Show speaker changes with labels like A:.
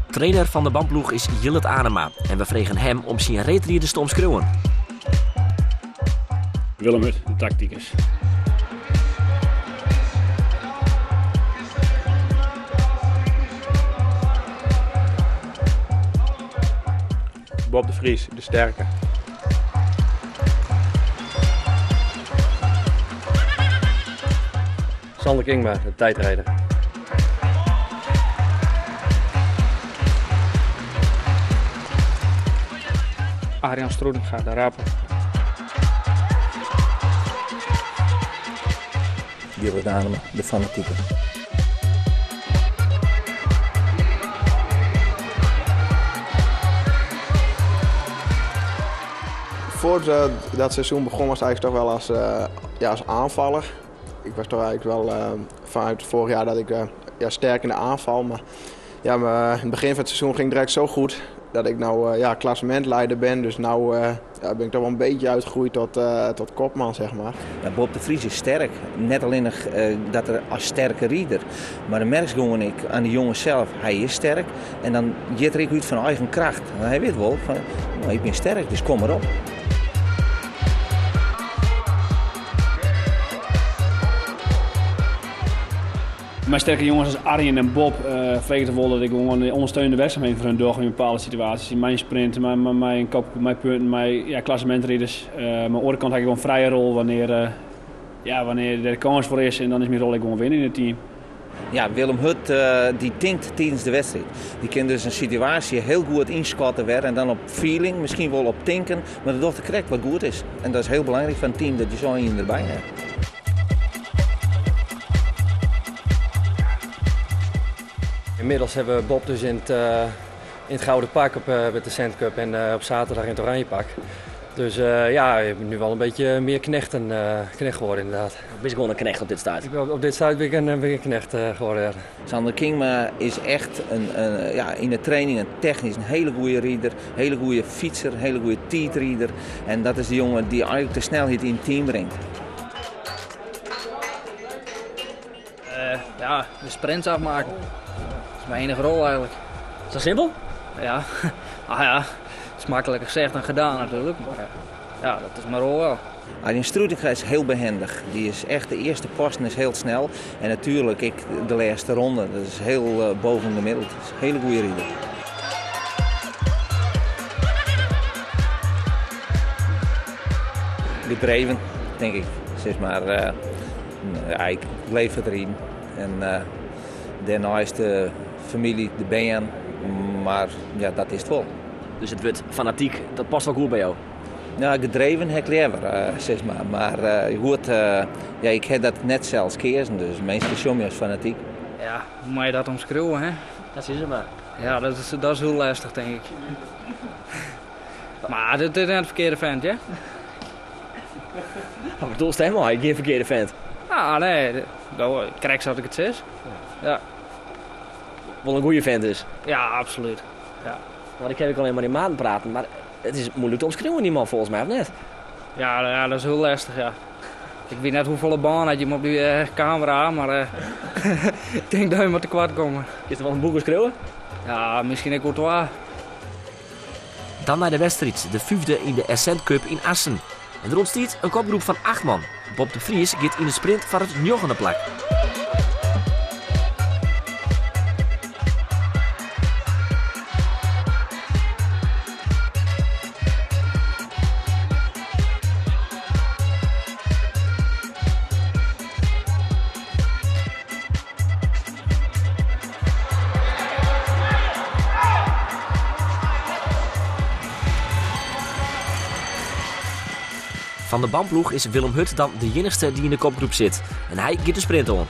A: Trainer van de bandploeg is Jillet Adema en we vregen hem om zijn reetrieders te omschreeuwen.
B: Willem Hut, de tacticus.
C: Bob de Vries, de sterke.
D: Sander Kingma, de tijdrijder.
E: Arjan Stroedinga, de raper.
F: Jillet Adema, de fanatieke.
C: Voordat dat seizoen begon was het eigenlijk toch wel als aanvaller. Ik was toch eigenlijk wel vanuit vorig jaar dat ik sterk in de aanval. Maar ja, in het begin van het seizoen ging het direct zo goed dat ik nou klassementleider ben. Dus nu ben ik toch wel een beetje uitgegroeid tot kopman, zeg maar.
F: Ja, Bob de Vries is sterk. Net alleen nog dat er als sterke rieder. Maar dan merk gewoon ik aan de jongen zelf, hij is sterk. En dan jet er ik uit van eigen kracht. En hij weet wel, van, nou, ik ben sterk, dus kom erop.
B: Mijn sterke jongens als Arjen en Bob vregen wel dat ik gewoon de ondersteunende werkzaamheden voor hun doorga in bepaalde situaties. In mijn sprint, mijn kop, mijn punten, mijn klassementrieders. Mijn orenkant heb ik gewoon een vrije rol wanneer er de kans voor is en dan is mijn rol gewoon winnen in het team.
F: Ja, Willem Hut die denkt tijdens de wedstrijd. Die kan dus een situatie heel goed inschatten weer en dan op feeling, misschien wel op denken, maar dat doet de correct wat goed is. En dat is heel belangrijk van het team dat je zo iemand erbij hebt.
D: Inmiddels hebben we Bob dus in het gouden pak met de Cent Cup en op zaterdag in het oranje pak. Dus ik ben nu wel een beetje meer knecht geworden inderdaad.
A: Ben je gewoon een knecht op dit stadion?
D: Op dit stadion ben ik een knecht geworden. Ja.
F: Sander Kingma is echt in de training technisch een hele goede rieder, een hele goede fietser, een hele goede tijdrieder. En dat is de jongen die eigenlijk de snelheid in het team brengt.
E: De sprints afmaken. Dat is mijn enige rol eigenlijk.
A: Zo simpel?
E: Ja, het is makkelijker gezegd dan gedaan natuurlijk. Maar ja, dat is mijn rol wel.
F: Arjen Stroedinga is heel behendig. Die is echt de eerste posten is heel snel. En natuurlijk de laatste ronde. Dat is heel boven gemiddeld. Dat is een hele goede rieder. Gedreven, denk ik. Zeg maar, ik leef erin. En daarna is de familie de band. Maar ja, dat is het wel.
A: Dus het wordt fanatiek, dat past wel goed bij jou?
F: Ja, gedreven heb ik liever, zeg maar. Maar ik heb dat net zelfs keersen, dus meestal show me als fanatiek.
E: Ja, hoe moet je dat omschreeuwen, hè?
A: Dat is het maar.
E: Ja, dat is heel lastig, denk ik. Maar dit is net het verkeerde vent, ja?
A: Wat bedoel je helemaal? Ik geen verkeerde vent.
E: Ah, nee. Krijg zoals ik het zeg. Ja.
A: Wel een goede vent dus.
E: Ja, absoluut. Ja.
A: Want ik heb alleen maar in maanden praten, maar het is moeilijk te omschreeuwen die man volgens mij, of net?
E: Ja, dat is heel lastig, ja. Ik weet net hoeveel baan had je hem op die camera, maar ik denk dat je maar te kwart komen.
A: Is er wel een boek omschreeuwen?
E: Ja, misschien een Courtois.
A: Dan naar de wedstrijd, de 5e in de Ascent Cup in Assen. En er ontstaat een kopgroep van 8 man. Bob de Vries gaat in de sprint van het 9e plak. Van de bandploeg is Willem Hut dan de enigste die in de kopgroep zit. En hij gaat de sprint om.